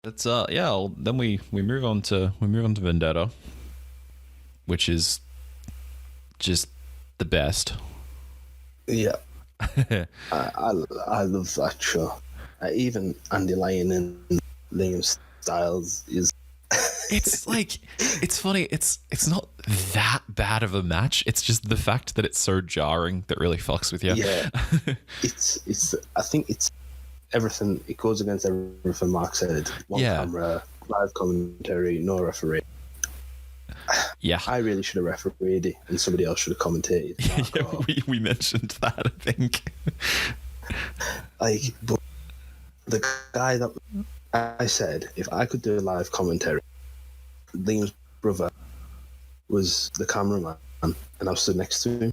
It's then we move on to Vendetta, which is just the best. Yeah, I love that show. Even Andy Lyon and Liam Styles is. It's like, it's funny. It's not that bad of a match. It's just the fact that it's so jarring that really fucks with you. Yeah, it's. I think it's everything. It goes against everything Mark said. One camera, live commentary, no referee. Yeah, I really should have refereed it, and somebody else should have commentated. Yeah, we mentioned that, I think. But the guy that I said, if I could do a live commentary, Liam's brother was the cameraman, and I was stood next to him,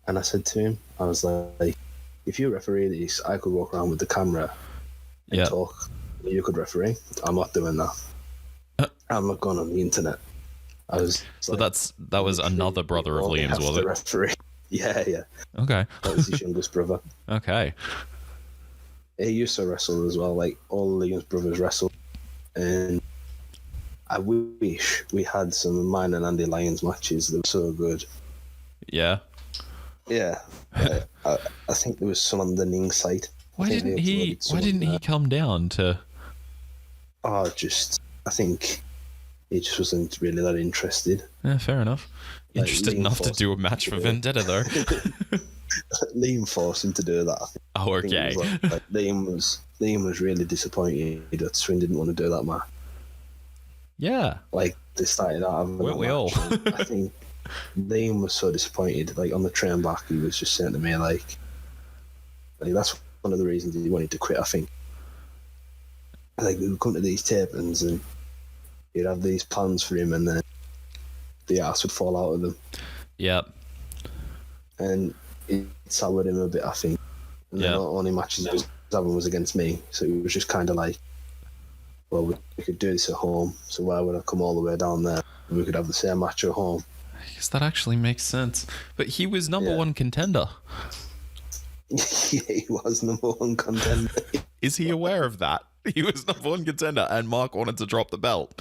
and I said to him, I was like, if you referee this, I could walk around with the camera and talk. You could referee. I'm not doing that. I'm not going on the internet. I was so like, that was another brother of Liam's, was it? Referee. Yeah. Okay. That was his youngest brother. Okay. He used to wrestle as well. Like all Liam's brothers wrestled, and I wish we had some of mine and Andy Lyon's matches. They were so good. Yeah. Yeah. I think there was some on the Ning site. Why didn't he come down to? I think he just wasn't really that interested. Yeah, fair enough. Interested enough to do a match for Vendetta, though. Liam forced him to do that. Oh, okay. Liam was really disappointed that Swin didn't want to do that match. Yeah. Like, they started out having we all? I think Liam was so disappointed. Like, on the train back, he was just saying to me, like that's one of the reasons he wanted to quit, I think. Like, we would come to these tapings and you'd have these plans for him, and then the ass would fall out of them. Yep. And it soured him a bit, I think. And the only matches he was having was against me, so it was just kind of like, well, we could do this at home, so why would I come all the way down there? We could have the same match at home. I guess that actually makes sense. But he was number one contender. Yeah, he was number one contender. Is he aware of that? He was number one contender, and Mark wanted to drop the belt.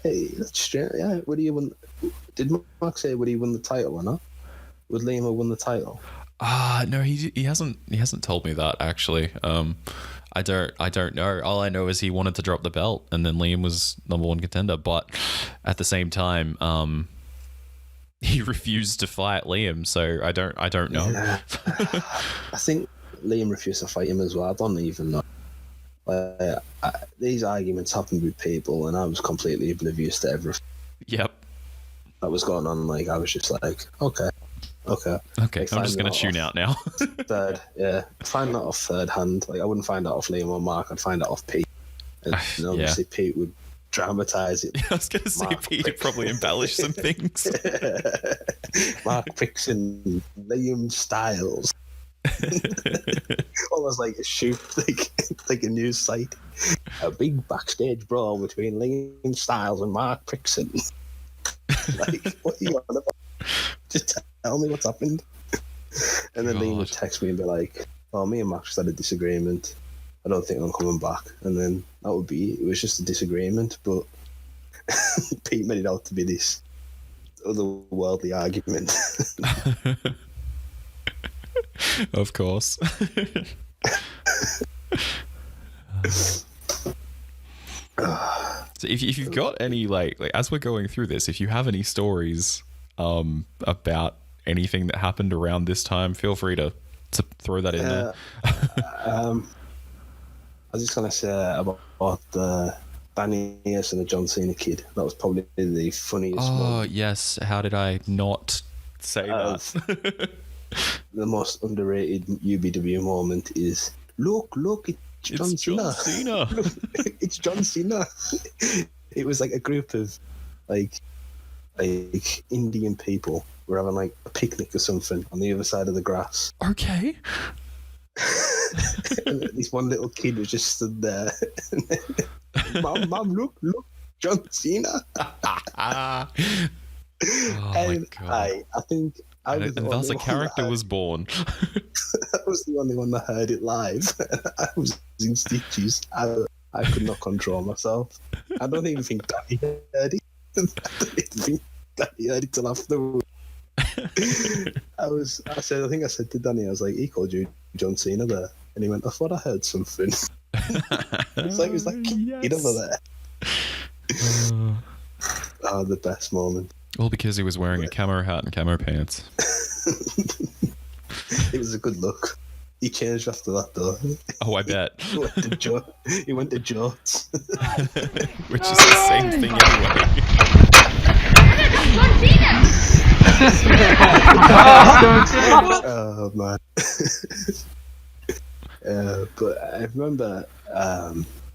Hey, that's strange. Yeah, would he win? Did Mark say would he win the title or not? Would Liam have won the title? No, he hasn't told me that, actually. I don't know. All I know is he wanted to drop the belt, and then Liam was number one contender. But at the same time, he refused to fight Liam, so I don't know. Yeah. I think Liam refused to fight him as well. I don't even know. These arguments happened with people, and I was completely oblivious to everything. Yep. That was going on. Like, I was just like, okay. Like, I'm just gonna tune out now. Find that off third hand. Like, I wouldn't find that off Liam or Mark. I'd find that off Pete. And obviously Pete would dramatise it. I was gonna say Pete would probably embellish some things. Mark Prixon, Liam Styles. Almost like a shoot, like a news site. A big backstage brawl between Liam Styles and Mark Prixon. Like, what are you on about? Just tell me what's happened. And then Liam would text me and be like, "Oh, me and Mark just had a disagreement. I don't think I'm coming back." And then that would be it. It was just a disagreement, but Pete made it out to be this otherworldly argument. Of course. So if you've got any like as we're going through this, if you have any stories about anything that happened around this time, feel free to throw that in there. I was just gonna say about the Danny Hayes and the John Cena kid. That was probably the funniest one. Oh yes, how did I not say that? The most underrated UBW moment is look, it's John Cena. Look, it's John Cena. It was like a group of like Indian people were having like a picnic or something on the other side of the grass. Okay. And this one little kid was just stood there. Mom, look, John Cena. Oh and my God. I think I And, was the and only thus a one that character heard- was born. I was the only one that heard it live. I was in stitches. I could not control myself. I don't even think Danny heard it. I don't even think Danny heard it till afterwards. I think I said to Danny, I was like, he called you John Cena there. And he went, I thought I heard something. It was like kid over there. Oh, the best moment. Well, because he was wearing a camo hat and camo pants. It was a good look. He changed after that, though. Oh, I bet. He went to jorts. Which is the same thing anyway. Oh, man. But I remember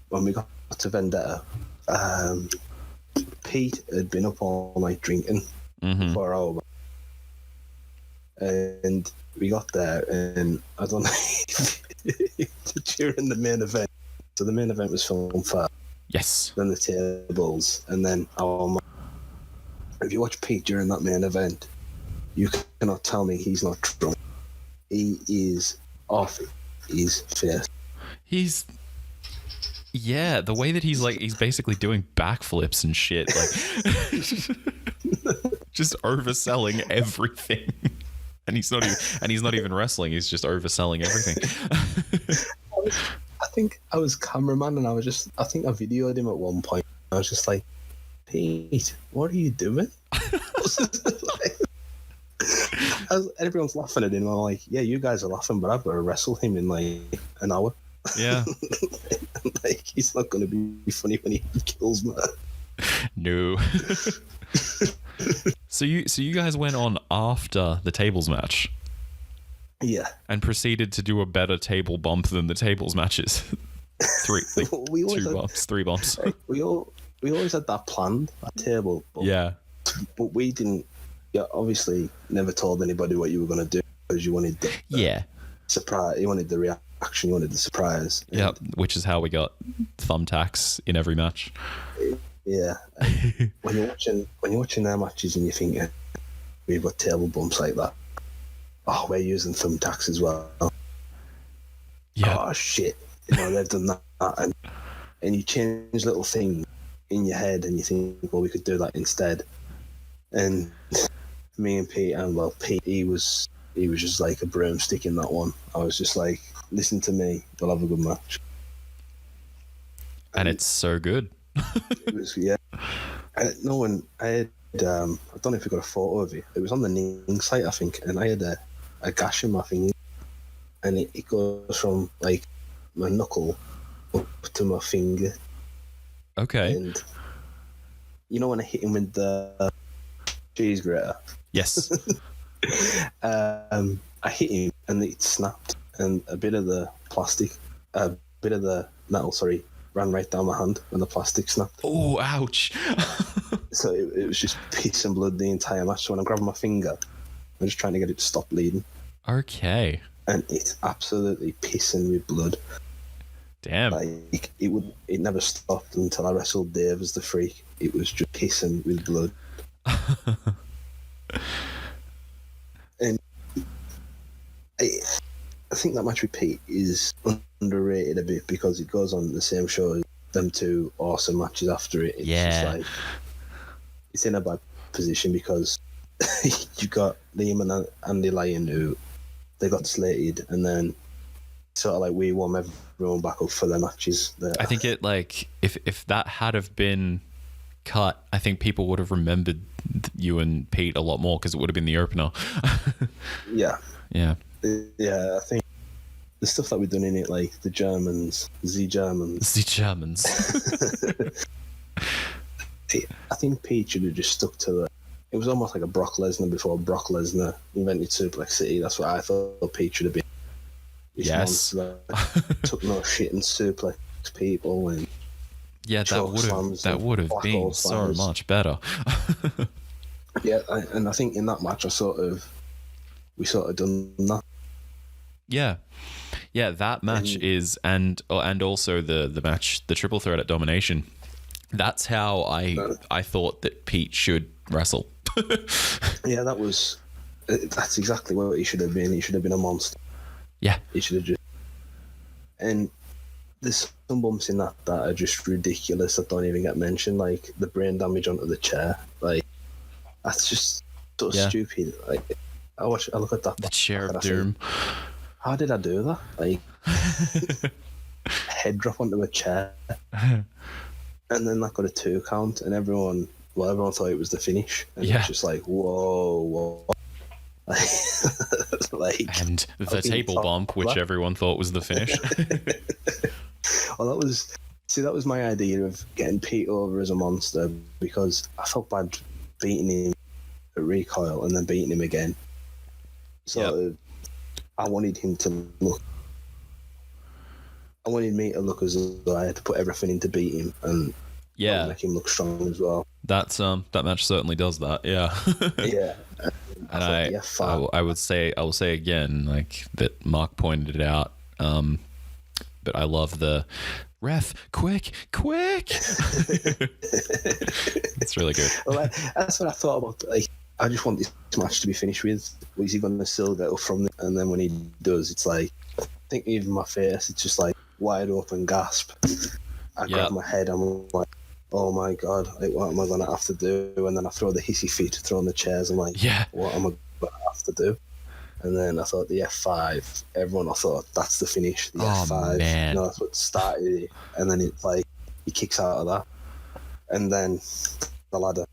when we got to Vendetta, Pete had been up all night drinking for our hour. And we got there, and I don't know during the main event. So the main event was filmed first, Yes. then the tables, and then our. If you watch Pete during that main event, you cannot tell me he's not drunk. He is off his face. Yeah, the way that he's basically doing backflips and shit, like just overselling everything. And he's not even wrestling, he's just overselling everything. I think I was cameraman, and I think I videoed him at one point. I was just like, Pete, what are you doing? Everyone's laughing at him. I'm like, yeah, you guys are laughing, but I've got to wrestle him in like an hour. Yeah. Like, he's not going to be funny when he kills me. No. So you guys went on after the tables match? Yeah. And proceeded to do a better table bump than the tables matches. Three bumps. We always had that planned, that table. Yeah. But we didn't. Yeah, obviously, never told anybody what you were going to do because you wanted the surprise. You wanted the reaction. You wanted the surprise. Yeah, which is how we got thumbtacks in every match. Yeah. When you're watching their matches and you're thinking, we've got table bumps like that. Oh, we're using thumbtacks as well. Yeah. Oh shit! They've done that, and you change little things in your head, and you think, well, we could do that instead. And me and Pete, Pete, he was just like a broomstick in that one. I was just like, listen to me, we'll have a good match. And it's so good. It was, yeah. I had, I don't know if we got a photo of it. It was on the Ning site, I think, and I had a gash in my finger, and it goes from like my knuckle up to my finger. Okay. And when I hit him with the cheese grater? Yes. I hit him and it snapped, and a bit of the metal, ran right down my hand when the plastic snapped. Oh, ouch. So it was just piss and blood the entire match. So when I grabbed my finger, I'm just trying to get it to stop bleeding. Okay. And it's absolutely pissing with blood. Damn. Like, it never stopped until I wrestled Dave as the Freak. It was just pissing with blood. And I think that match with Pete is underrated a bit because it goes on the same show as them two awesome matches after it. It's just like, it's in a bad position because you got Liam and Andy Lyon, who they got slated, and then sort of like we warm everyone back up for their matches. I think it, like, if that had have been cut, I think people would have remembered you and Pete a lot more because it would have been the opener. Yeah. Yeah. Yeah, I think the stuff that we've done in it, like the Germans. I think Pete should have just stuck to it. It was almost like a Brock Lesnar before Brock Lesnar invented Suplex City. That's what I thought Pete should have been. Yes. Took no shit and suplex people and that would have been so much better. Yeah, and I think in that match we sort of done that. Yeah, that match is and also the match, the triple threat at Domination. That's how I thought that Pete should wrestle. Yeah, that was That's exactly what he should have been. He should have been a monster. Yeah. He should have just. And there's some bumps in that are just ridiculous that don't even get mentioned, like the brain damage onto the chair. Like, that's just so stupid. Like, I look at that. The chair of doom. How did I do that? Like, head drop onto a chair. And then that got a 2 count, and everyone thought it was the finish. And it was just like, whoa. Like, and the table bump, which everyone thought was the finish. Well, that was my idea of getting Pete over as a monster, because I felt bad beating him at recoil and then beating him again. So I wanted him to look. I wanted me to look as though I had to put everything in to beat him and make him look strong as well. That's that match certainly does that. Yeah. Yeah. And I will say again, like that Mark pointed it out. But I love the ref, quick. It's really good. Well, that's what I thought about. Like, I just want this match to be finished with. Is he going to still get up from there? And then when he does, it's like, I think even my face, it's just like wide open gasp. I grab my head, I'm like, oh my God, like, what am I going to have to do? And then I throw the hissy fit, throwing the chairs. I'm like, what am I going to have to do? And then I thought the F5, I thought that's the finish. The F5, man. That's what started it. And then it's like, he kicks out of that. And then the ladder.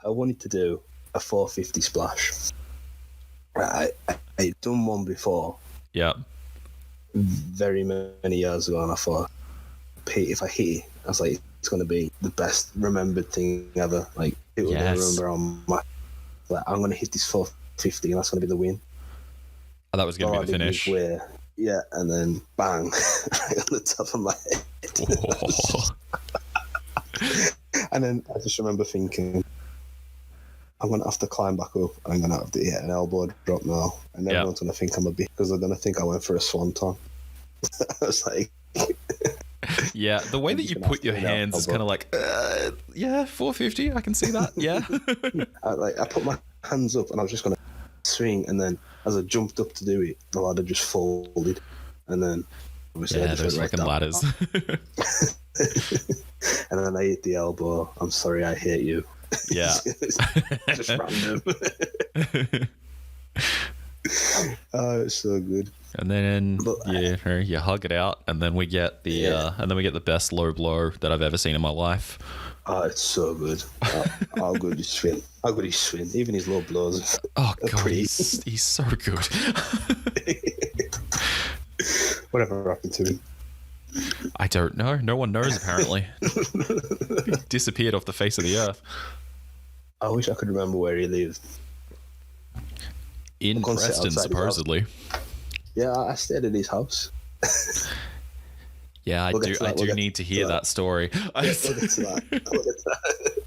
I wanted to do a 450 splash. I'd done one before. Yeah. Very many years ago, and I thought, Pete, if I hit it, I was like, it's going to be the best remembered thing ever. Like, it will remember on my. Like, I'm going to hit this 450, and that's going to be the win. Oh, that was going to be the finish. And then bang, right on the top of my head. And then I just remember thinking, I'm going to have to climb back up. I'm going to have to hit an elbow drop now. And everyone's going to think I'm a bitch, because they're going to think I went for a swanton. I was like... Yeah, the way that you put your hands is kind of like, 450, I can see that, yeah. I put my hands up and I was just going to swing, and then as I jumped up to do it, the ladder just folded, and then obviously I just those fucking ladders. And then I hit the elbow. I'm sorry, I hate you. Yeah. Just random. Oh, it's so good. And then you hug it out, and then we get the best low blow that I've ever seen in my life. Oh, it's so good. How good is Swin? How good is Swin? Even his low blows. Oh God, he's so good. Whatever happened to him? I don't know. No one knows, apparently. He disappeared off the face of the earth. I wish I could remember where he lived. In Preston, supposedly. Yeah, I stayed at his house. Yeah, I do need to hear that story. We'll get to that.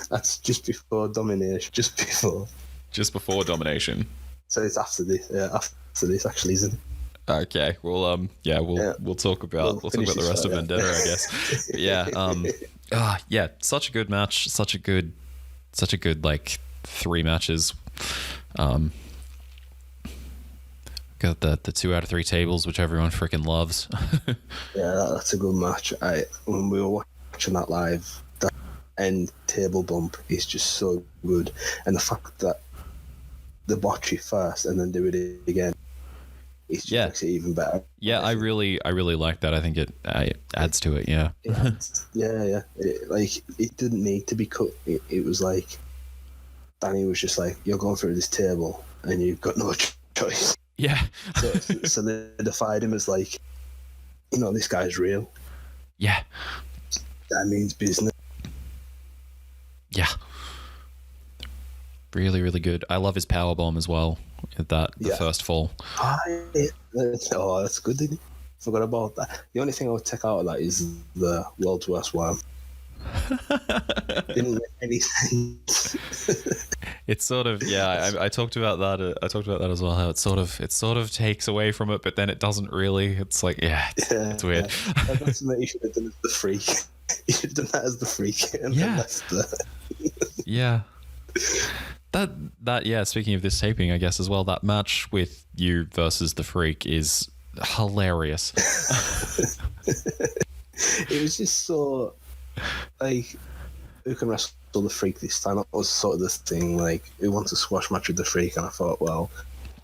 That's just before Domination. Just before Domination. So it's after this. Yeah, after this, actually, isn't it? Okay. Well, we'll talk about the rest of Vendetta, I guess. Yeah. Such a good match. Such a good like 3 matches. Got the 2 out of 3 tables, which everyone freaking loves. Yeah, that's a good match. When we were watching that live, that end table bump is just so good, and the fact that they botch it first and then do it again, it just makes it even better. Yeah, I really like that. I think it adds to it. Yeah. Yeah. It didn't need to be cut. It was like Danny was just like, "You're going through this table, and you've got no choice." Yeah. so they defied him as like, this guy's real. Yeah. That means business. Yeah. Really, really good. I love his power bomb as well. The first fall. Oh, that's good, didn't you? Forgot about that. The only thing I would take out of that is the world's worst worm. Didn't make any sense. It's sort of I talked about that. I talked about that as well. How it sort of takes away from it, but then it doesn't really. It's like it's weird. That's something you should have done as the freak. You should have done that as the freak. And yeah. left the... Yeah. That yeah. Speaking of this taping, I guess as well, that match with you versus the Freak is hilarious. It was just so like, who can wrestle the Freak this time? That was sort of the thing. Like, who wants a squash match with the Freak? And I thought, well,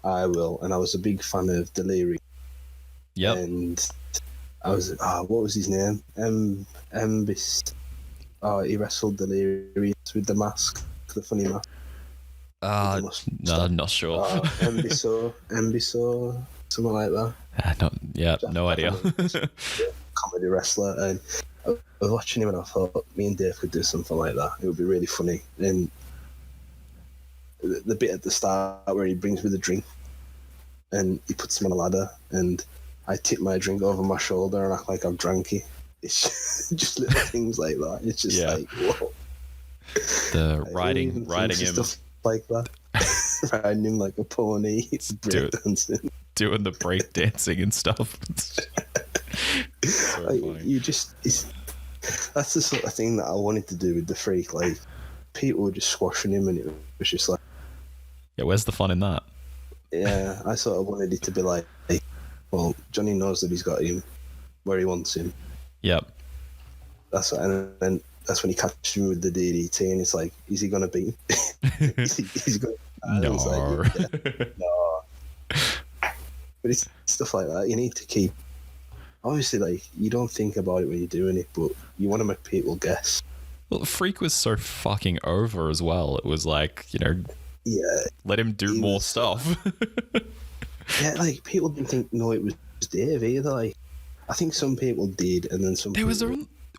I will. And I was a big fan of Delirious. Yep. And I was, what was his name? Mbis. Oh, he wrestled Delirious with the mask, the funny mask. No, I'm not sure. Mbiso, something like that. No idea. Comedy wrestler, and I was watching him and I thought me and Dave could do something like that. It would be really funny. And the bit at the start where he brings me the drink and he puts him on a ladder and I tip my drink over my shoulder and act like I've drank it. It's just little things like that. It's just like, whoa. The like, riding him. Stuff like that. Riding him like a pony. It's breakdancing. Doing the break dancing and stuff. So like, that's the sort of thing that I wanted to do with the Freak. Like, people were just squashing him and it was just like, yeah, where's the fun in that? Yeah, I sort of wanted it to be like, well, Jonny knows that he's got him where he wants him. Yep. And then that's when he catches me with the DDT and it's like, is he gonna beat him? He's gonna no. Like, yeah, no. But it's stuff like that. You need to keep, obviously, like, you don't think about it when you're doing it, but you want to make people guess. Well, Freak was so fucking over as well. It was like, yeah, let him do more stuff. Yeah, like, people didn't think, no, it was Dave either. Like, I think some people did, and then some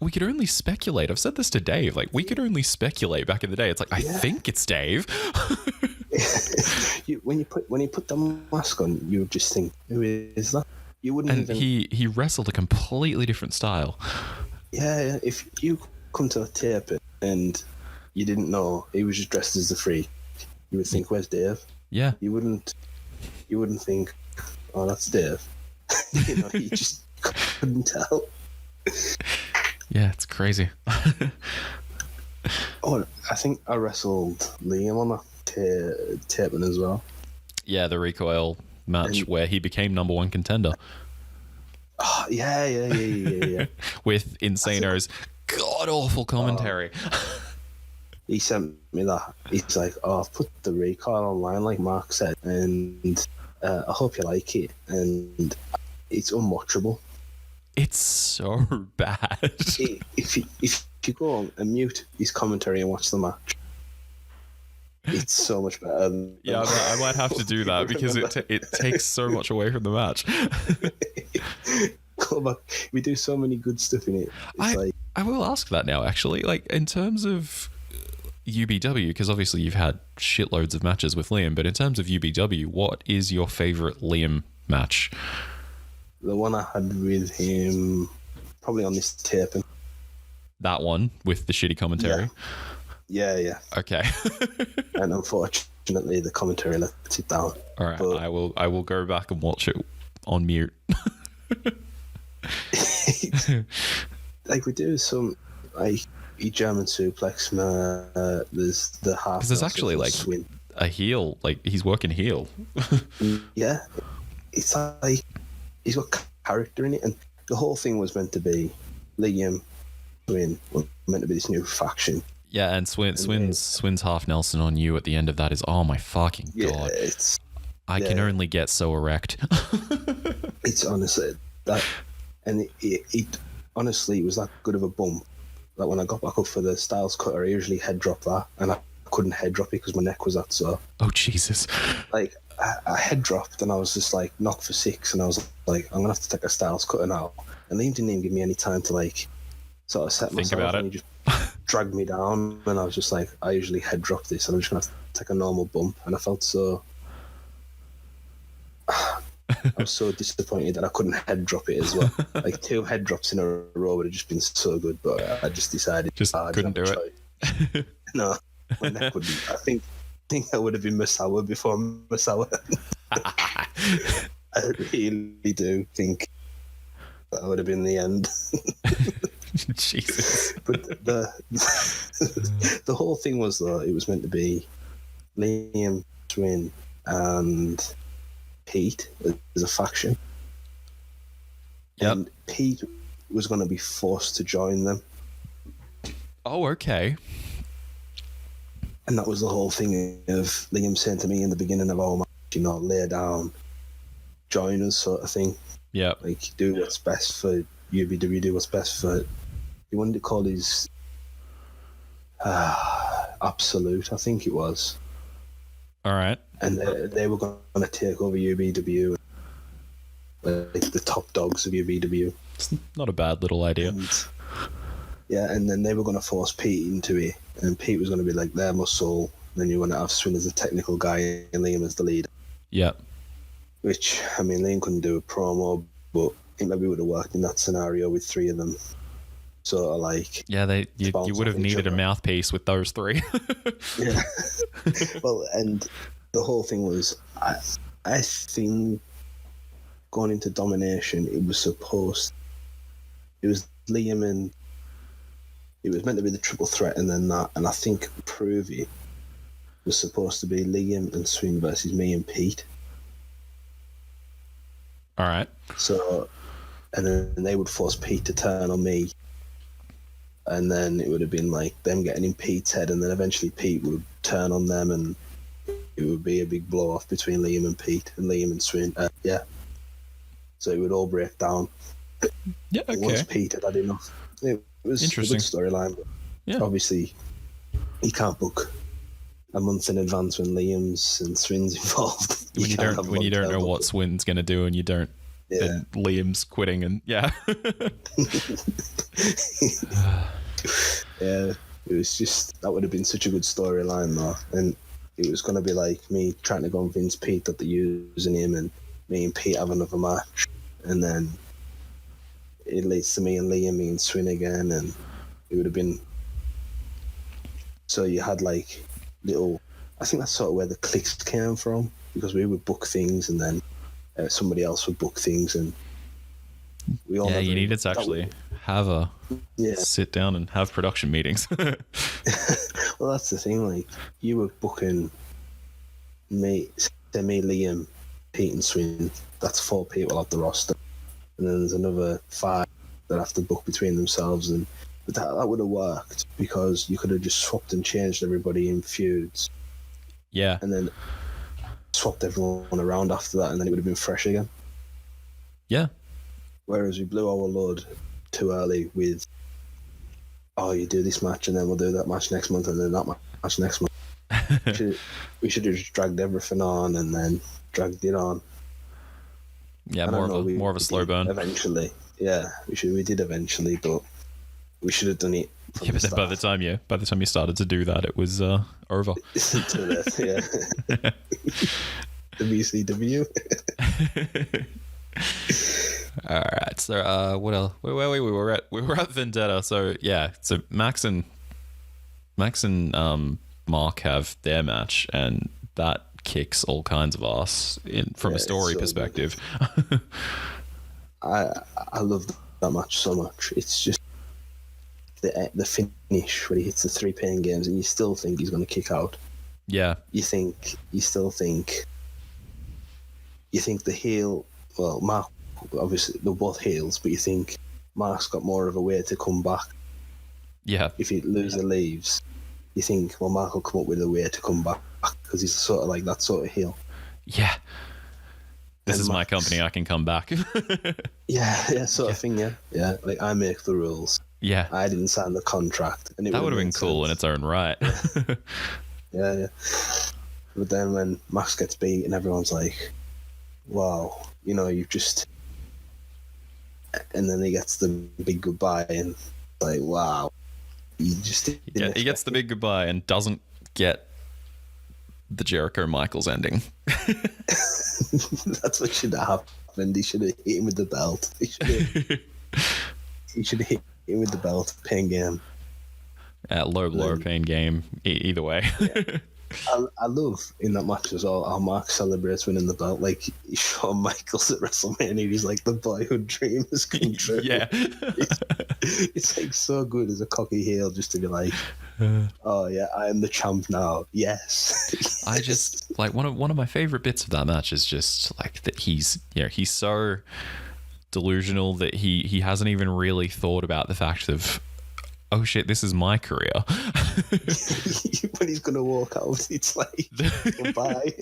we could only speculate. I've said this to Dave. Like, we could only speculate back in the day. It's like, I think it's Dave. When you put the mask on, you would just think, who is that? You wouldn't. And he wrestled a completely different style. Yeah. If you come to a tape and you didn't know he was just dressed as the Freak, you would think, where's Dave? Yeah. You wouldn't think, oh, that's Dave. You just couldn't tell. Yeah, it's crazy. Oh, I think I wrestled Liam on a taping as well. Yeah, the recoil match where he became number one contender. Oh, yeah. With Insano's god-awful commentary. He sent me that. He's like, oh, I've put the recoil online, like Mark said, and I hope you like it. And it's unwatchable. It's so bad. If you go on and mute his commentary and watch the match, it's so much better. Yeah, I might have to do that because it takes so much away from the match. Go back. We do so many good stuff in it. I will ask that now, actually. Like, in terms of UBW, because obviously you've had shitloads of matches with Liam, but in terms of UBW, what is your favorite Liam match? The one I had with him, probably on this taping. That one with the shitty commentary? Yeah. Okay. And unfortunately, the commentary lets it down. All right, but I will go back and watch it on mute. Like, we do some, like, German suplex. There's the half. Because there's actually like a heel, like he's working heel. Yeah, it's like he's got character in it, and the whole thing was meant to be Liam Swin was meant to be this new faction. Yeah, and Swin's half Nelson on you at the end of that is, oh my fucking god. I can only get so erect. It's honestly that, and it honestly was that good of a bump that when I got back up for the Styles cutter, I usually head drop that, and I couldn't head drop it because my neck was that sore. Oh Jesus! Like, I head dropped and I was just like knocked for 6, and I was like, I'm gonna have to take a Styles cutter now. And Liam didn't even give me any time to like sort of set myself. Think about it. And he just dragged me down, and I was just like, I usually head drop this, and I'm just gonna have to take a normal bump. And I felt so. I was so disappointed that I couldn't head drop it as well. Like 2 head drops in a row would have just been so good, but I just decided couldn't do it. No, my neck would be. I think I would have been Masawa before Masawa. I really do think that would have been the end. Jesus. But the whole thing was, though, it was meant to be Liam, Swin, and Pete as a faction. Yep. And Pete was going to be forced to join them. Oh, okay. And that was the whole thing of Liam saying to me in the beginning of our match, lay down, join us sort of thing. Yeah. Like, do what's best for UBW, do what's best for... He wanted to call his... Absolute, I think it was. All right. And they were going to take over UBW, like the top dogs of UBW. It's not a bad little idea. And then they were going to force Pete into it, and Pete was going to be like their muscle. Then you want to have Swin as a technical guy and Liam as the leader. Yeah. Which, I mean, Liam couldn't do a promo, but it maybe would have worked in that scenario with three of them. Sort of like... Yeah, you would have needed a mouthpiece with those three. Yeah. Well, and the whole thing was, I think going into Domination, it was Liam and... It was meant to be the triple threat and then that, and I think Provy was supposed to be Liam and Swin versus me and Pete. All right. So, and then they would force Pete to turn on me, and then it would have been like them getting in Pete's head, and then eventually Pete would turn on them, and it would be a big blow off between Liam and Pete and Liam and Swin. So it would all break down. Yeah, okay. Once Pete had enough. It was a good storyline, but obviously you can't book a month in advance when Liam's and Swin's involved. When you don't know what Swin's going to do, and you don't, and Liam's quitting, and yeah, it was just, that would have been such a good storyline though, and it was going to be like me trying to convince Pete that they're using him, and me and Pete have another match, and then it leads to me and Liam, me and Swin again, and it would have been... So you had like little... I think that's sort of where the clicks came from, because we would book things and then somebody else would book things, and we all... Yeah, you needed to actually have a... sit down and have production meetings. Well, that's the thing, like, you were booking me, Liam, Pete and Swin. That's 4 people off the roster. And then there's another 5 that have to book between themselves, but that would have worked because you could have just swapped and changed everybody in feuds. Yeah. And then swapped everyone around after that, and then it would have been fresh again. Yeah. Whereas we blew our load too early with, you do this match and then we'll do that match next month and then that match next month. we should have just dragged everything on and then dragged it on. Yeah, more of a slow burn. Eventually, yeah, we did eventually, but we should have done it. Yeah, but then by the time you started to do that, it was over. Yeah. The BCW. All right. So, what else? Where we were at? We were at Vendetta. So yeah. So Max and Mark have their match, and that kicks all kinds of ass from a story perspective. I love that match so much. It's just the finish where he hits the 3 pain games, and you still think he's going to kick out. Yeah. You still think the heel. Well, Mark, obviously they're both heels, but you think Mark's got more of a way to come back. Yeah. If he leaves, you think, well, Mark will come up with a way to come back because he's sort of like that sort of heel. Yeah. This is my company. I can come back. yeah, sort of thing. Yeah. Like, I make the rules. Yeah. I didn't sign the contract, and that would have been cool in its own right. Yeah. But then when Max gets beat, and everyone's like, "Wow, you've just..." And then he gets the big goodbye, and like, wow, he gets the big goodbye and doesn't get the Jericho Michaels ending. That's what should have happened. He should have hit him with the belt. He should have hit him with the belt. Pain game. Low pain game. Either way. I love in that match as well how Mark celebrates winning the belt. Like Shawn Michaels at WrestleMania, he's like the boyhood dream has come true. Yeah. It's like so good as a cocky heel just to be like, oh yeah, I am the champ now. Yes. I just like one of my favorite bits of that match is just like that he's so delusional that he hasn't even really thought about the fact of, oh shit, this is my career. When he's gonna walk out, it's like goodbye.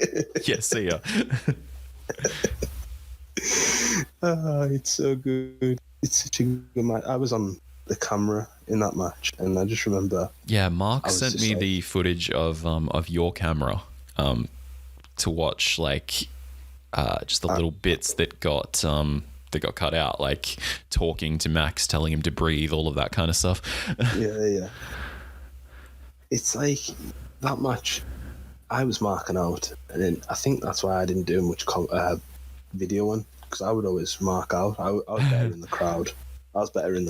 Yeah, see ya. Oh, it's so good. It's such a good match. I was on the camera in that match, and I just remember. Yeah, Mark sent me the footage of your camera to watch, like just the little bits that got cut out, like talking to Max, telling him to breathe, all of that kind of stuff. Yeah. It's like that match. I was marking out, and then I think that's why I didn't do much video on, because I would always mark out. I was better in the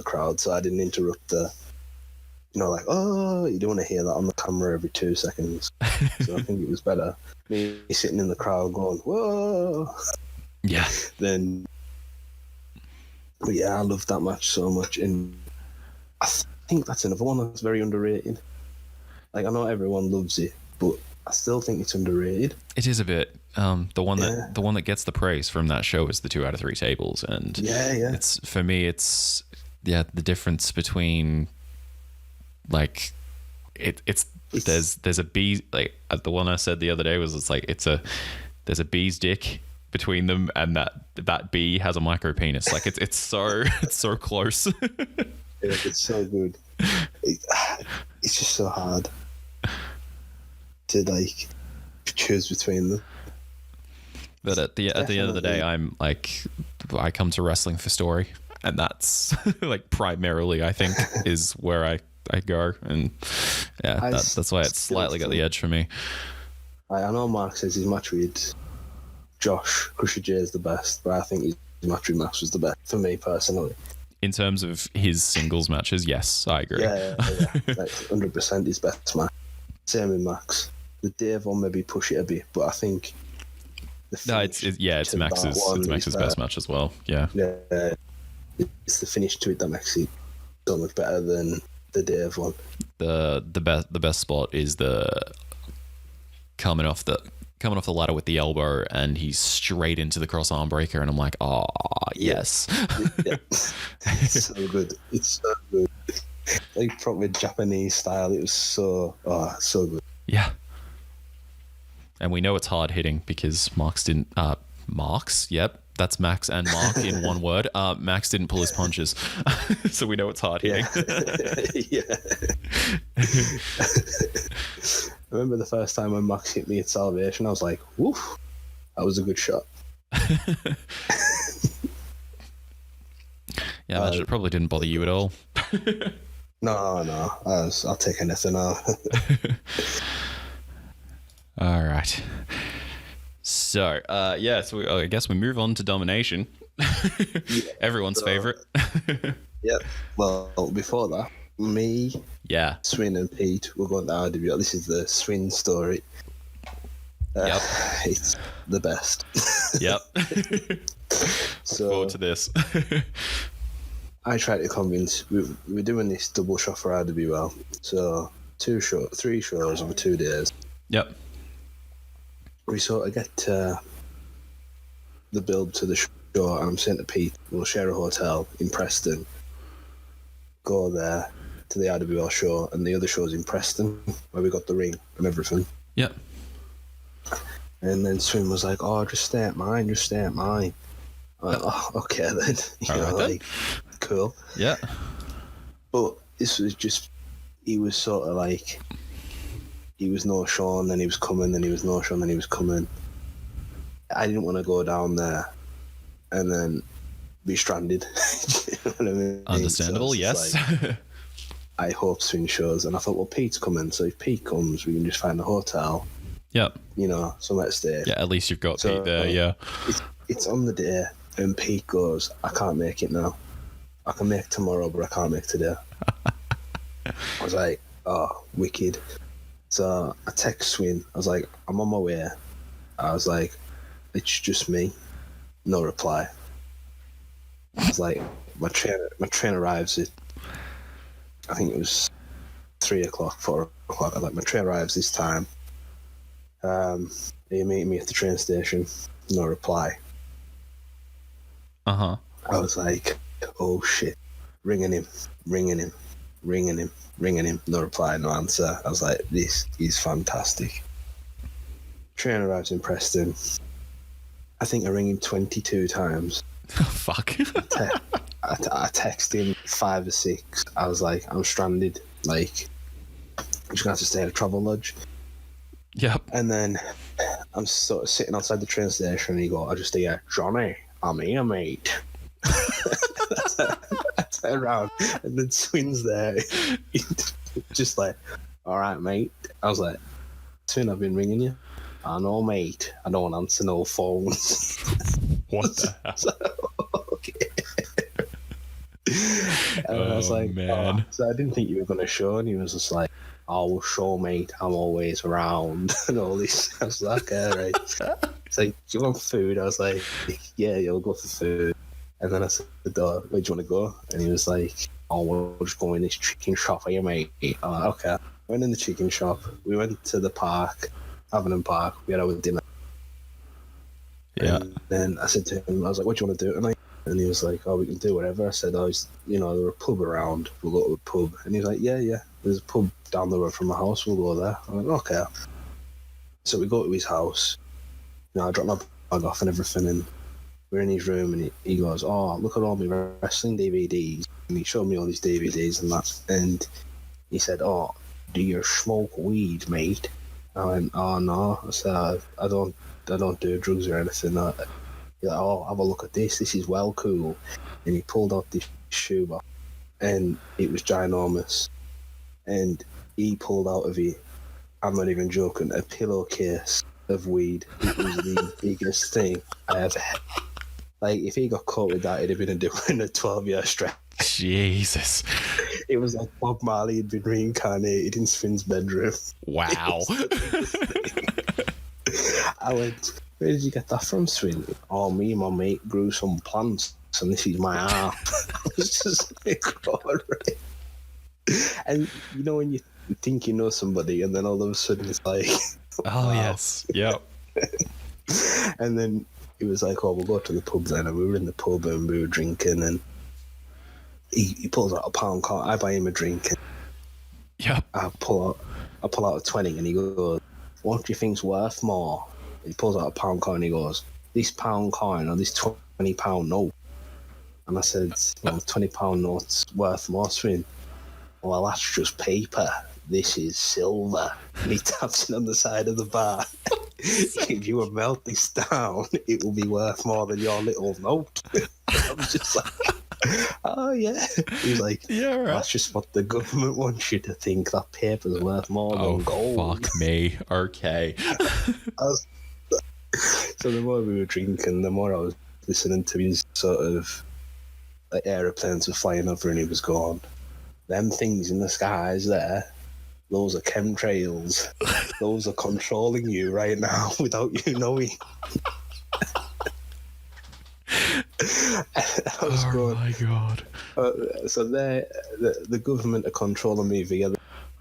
crowd. So I didn't interrupt the, like, oh, you don't want to hear that on the camera every 2 seconds. So I think it was better me sitting in the crowd going, whoa. Yeah. But yeah, I love that match so much, and I think that's another one that's very underrated. Like, I know everyone loves it, but I still think it's underrated. It is a bit. The one that gets the praise from that show is the 2 out of 3 tables, and it's, for me, it's the difference between, like, there's a bee, like the one I said the other day was, it's like there's a bee's dick between them, and that bee has a micro penis. Like it's so close. It's so good. It's just so hard to like choose between them. But at the end of the day, I'm like, I come to wrestling for story, and that's like primarily, I think, is where I go, and yeah, that's why it's slightly got the edge for me. I know Mark says his match with Josh Crusher J is the best, but I think his match with Max was the best for me personally. In terms of his singles matches, yes, I agree. Yeah. Like 100% his best match. Same with Max. The Dave one maybe push it a bit, but I think it's Max's best match as well. Yeah. It's the finish to it that makes it so much better than the Dave one. The best spot is the coming off the ladder with the elbow, and he's straight into the cross arm breaker, and I'm like, oh yes. Yeah. It's so good. It's so good. Like proper Japanese style. It was so good. Yeah. And we know it's hard hitting because Mark's, yep, that's Max and Mark in one word. Max didn't pull his punches, so we know it's hard hitting. Yeah. I remember the first time when Max hit me at Salvation, I was like, woof, that was a good shot. Yeah, I imagine it probably didn't bother you at all. No. I'll take anything now. All right. So, so I guess we move on to Domination. Everyone's favorite. Yep. Well, before that, me, Swin and Pete were going to RWL. This is the Swin story. Yep. It's the best. Yep. So, look forward to this. I tried to convince, we're doing this double shot for RWL. So 3 shows over 2 days. Yep. We sort of get the build to the show, and I'm saying to Pete, we'll share a hotel in Preston, go there to the RWL show, and the other show's in Preston, where we got the ring and everything. Yep. And then Swin was like, oh, just stay at mine. I'm like, oh, okay then. Then. Cool. Yeah. But this was just, he was sort of like, he was no Sean, then he was coming, then he was no Sean, then he was coming. I didn't want to go down there and then be stranded. You know what I mean? Understandable, so yes. Like, I hope Swin shows, and I thought, well, Pete's coming, so if Pete comes, we can just find a hotel. Yep. Somewhere to stay. Yeah, at least you've got Pete there, yeah. It's on the day, and Pete goes, I can't make it now. I can make tomorrow, but I can't make today. I was like, oh, wicked. So I text Swin. I was like, I'm on my way. I was like, it's just me. No reply. I was like, my train arrives at, I think it was 3 o'clock, 4 o'clock. I was like, my train arrives this time. Are you meeting me at the train station? No reply. Uh-huh. I was like, oh shit. Ringing him. No reply, no answer. I was like, this is fantastic. Train arrives in Preston. I think I ring him 22 times. Fuck. I text him 5 or 6. I was like, I'm stranded. Like, I'm just going to have to stay at a travel lodge. Yep. And then I'm sort of sitting outside the train station and I just hear, Jonny, I'm here, mate. I turn around and then Swin's there. Just like, all right, mate. I was like, Swin, I've been ringing you. I know, mate. I don't answer no phones. What the hell? So, okay. And I was like, man. So I didn't think you were going to show. And he was just like, oh, well, sure, mate. I'm always around and all this. I was like, all right. It's like, do you want food? I was like, yeah, you'll go for food. And then I said, where do you want to go? And he was like, oh, we'll just go in this chicken shop here, mate. I'm like, okay. Went in the chicken shop. We went to the park, Avenham Park. We had our dinner. Yeah. And then I said to him, I was like, what do you want to do tonight? And he was like, oh, we can do whatever. I said, there's a pub around. We'll go to a pub. And he was like, yeah. There's a pub down the road from my house. We'll go there. I'm like, okay. So we go to his house. I drop my bag off and everything. And we're in his room. And he goes, oh, look at all my wrestling DVDs. And he showed me all these DVDs and that. And he said, oh, do you smoke weed, mate? I went, oh, no. I said, I don't do drugs or anything. He's like, oh, have a look at this. This is well cool. And he pulled out this shoebox, and it was ginormous. And he pulled out of it, I'm not even joking, a pillowcase of weed. It was the biggest thing I ever had. Like, if he got caught with that, it'd have been doing a 12-year stretch. Jesus. It was like Bob Marley had been reincarnated in Swinn's bedroom. Wow. I went, where did you get that from, Swin? Oh, me and my mate grew some plants, and this is my art. I was just like, all right. And you know when you think you know somebody, and then all of a sudden it's like, oh, wow. yes. Yep. And then he was like, oh, we'll go to the pub then. And we were in the pub and we were drinking, and he pulls out a pound coin. I buy him a drink. And Yep. I pull out a 20, and he goes, what do you think's worth more? He pulls out a pound coin and he goes, this pound coin or this £20 note? And I said, well, £20 note's worth more, Swin. Well, that's just paper. This is silver. And he taps it on the side of the bar. If you would melt this down, it will be worth more than your little note. I was just like, oh, yeah. He was like, yeah, right. That's just what the government wants you to think, that paper's worth more than gold. Fuck me. Okay. So the more we were drinking, the more I was listening to his sort of like aeroplanes were flying over and he was going, them things in the skies there, those are chemtrails. Those are controlling you right now without you knowing. My God. So the government are controlling me via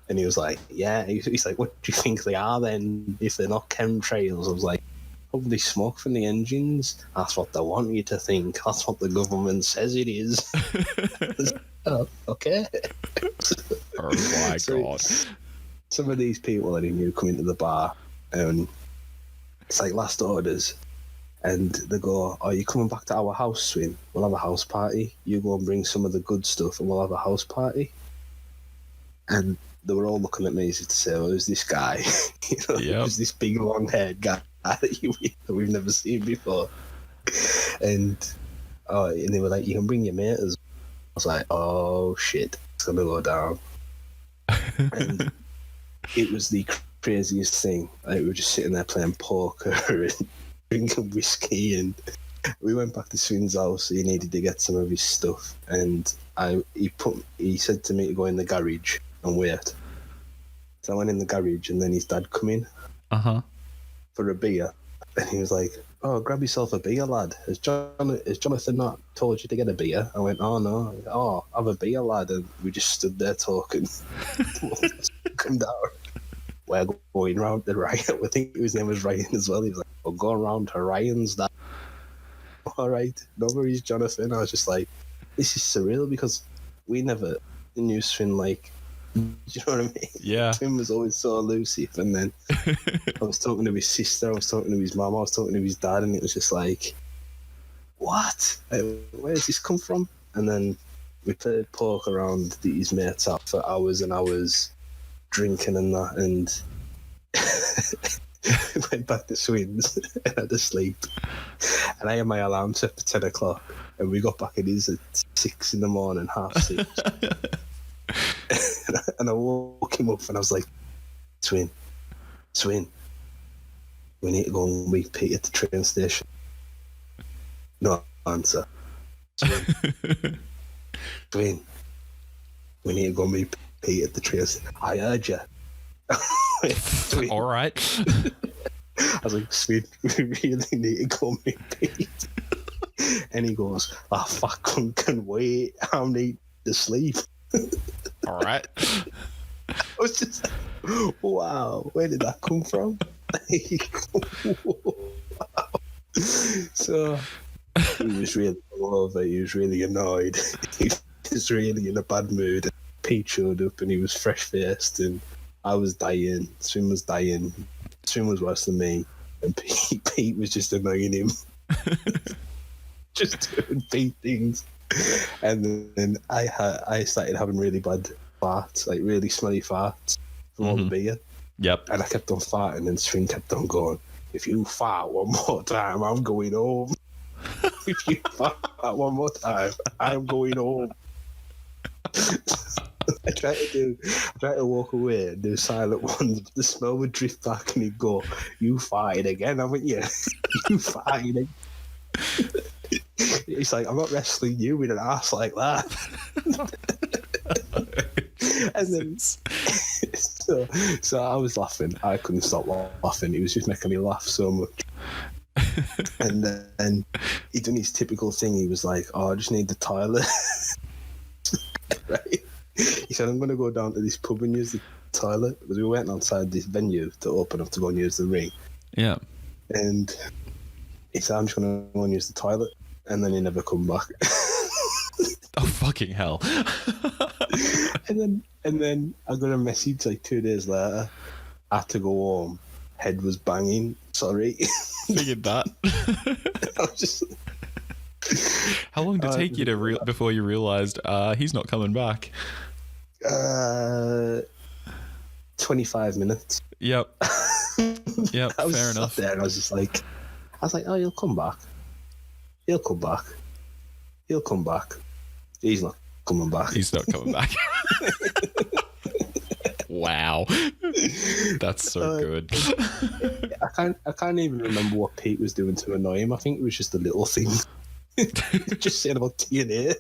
and he was like, yeah. He's like, what do you think they are then if they're not chemtrails? I was like, probably smoke from the engines. That's what they want you to think. That's what the government says it is. Oh, okay. Oh my God. Some of these people that he knew come into the bar and it's like last orders and they go, are you coming back to our house, Swin? We'll have a house party. You go and bring some of the good stuff and we'll have a house party. And they were all looking at me as if to say, well, who's this guy? Who's this big long-haired guy that we've never seen before? And they were like, you can bring your mate as well. I was like, oh shit, it's gonna go down. And it was the craziest thing. Like, we were just sitting there playing poker and drinking whiskey, and we went back to Swin's house. He needed to get some of his stuff, and he said to me to go in the garage and wait So I went in the garage, and then his dad come in for a beer, and he was like, "Oh, grab yourself a beer, lad. Has Jonathan not told you to get a beer?" I went, "Oh no, have a beer, lad." And we just stood there talking. Come down. We're going round to Ryan. I think his name was Ryan as well. He was like, "We're going round to Ryan's, dad." All right, no worries, Jonathan. I was just like, this is surreal because we never knew Swin like. Do you know what I mean? Yeah. Swin was always so elusive, and then I was talking to his sister, I was talking to his mum, I was talking to his dad, and it was just like, what? Where does this come from? And then we played poker around his mates up for hours and hours, drinking and that, and went back to Swins and had to sleep. And I had my alarm set for 10 o'clock, and we got back at his at 6 in the morning, 6:30. And I woke him up and I was like, Swin, we need to go and meet Pete at the train station. No answer. Swin, we need to go meet Pete at the train station. I heard you. All right. I was like, Swin, we really need to go meet Pete. And he goes, oh, fuck, can wait. I need to sleep. All right. I was just like, wow, where did that come from? Wow. So he was really all over. He was really annoyed. He was really in a bad mood. Pete showed up and he was fresh faced, and I was dying. Swin was dying. Swin was worse than me, and Pete was just annoying him. Just doing Pete things. And then I started having really bad farts, like really smelly farts from all the beer. Yep. And I kept on farting, and Swin kept on going, if you fart one more time, I'm going home. If you fart one more time, I'm going home. I tried to walk away and do silent ones, but the smell would drift back and he'd go, you farted again, haven't you? You farted again. He's like, I'm not wrestling you with an ass like that. And then so I was laughing. I couldn't stop laughing. He was just making me laugh so much. And then he done his typical thing. He was like, oh, I just need the toilet. Right? He said, I'm going to go down to this pub and use the toilet, because we went outside this venue to open up to go and use the ring. Yeah. And he said, I'm just going to go and use the toilet. And then he never come back. Oh, fucking hell. And then I got a message like 2 days later. I had to go home. Head was banging. Sorry. Figured that. I was just... How long did it take you to before you realised he's not coming back? 25 minutes. Yep. Yep, I was fair enough. There and I was like, oh, he'll come back. He'll come back. He'll come back. He's not coming back. He's not coming back. Wow. That's so good. I can't even remember what Pete was doing to annoy him. I think it was just a little thing. Just saying about TNA.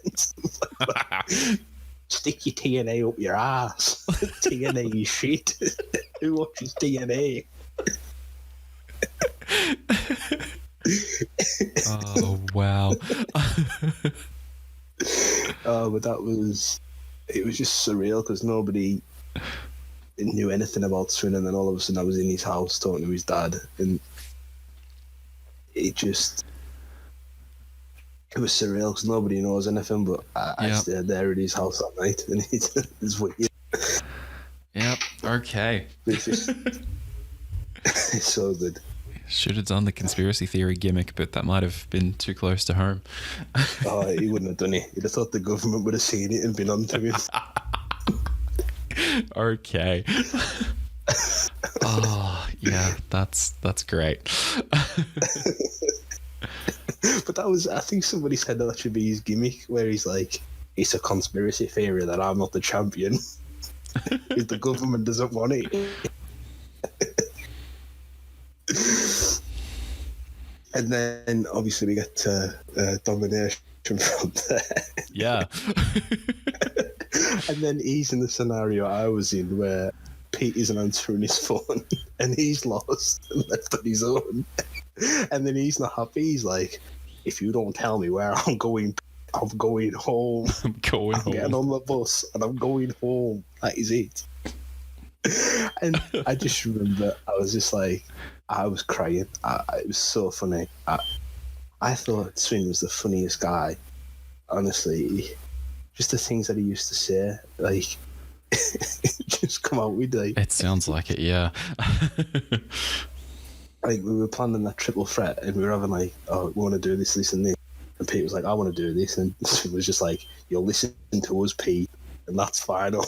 Stick your TNA up your ass. TNA is shit. Who watches TNA? Oh, wow. But it was just surreal because nobody knew anything about Swin, and then all of a sudden I was in his house talking to his dad, and it was surreal because nobody knows anything, but I stayed there at his house that night, and it's weird. Yep, okay. It's just it's so good. Should have done the conspiracy theory gimmick, but that might have been too close to home. Oh, he wouldn't have done it. He'd have thought the government would have seen it and been onto it. Okay. Oh, yeah, that's great. But I think somebody said that should be his gimmick, where he's like, it's a conspiracy theory that I'm not the champion. If the government doesn't want it. And then obviously we get to Domination from there. Yeah. And then he's in the scenario I was in, where Pete isn't answering his phone, and he's lost and left on his own. And then he's not happy. He's like, if you don't tell me where I'm going home. I'm going home. Getting on the bus and I'm going home. That is it. And I just remember I was just like, I was crying. It was so funny. I thought Swin was the funniest guy. Honestly, just the things that he used to say, like, just come out with like. It sounds like it, yeah. Like, we were planning that triple threat, and we were having like, oh, we want to do this, and this. And Pete was like, I want to do this, and Swin was just like, you'll listen to us, Pete, and that's final.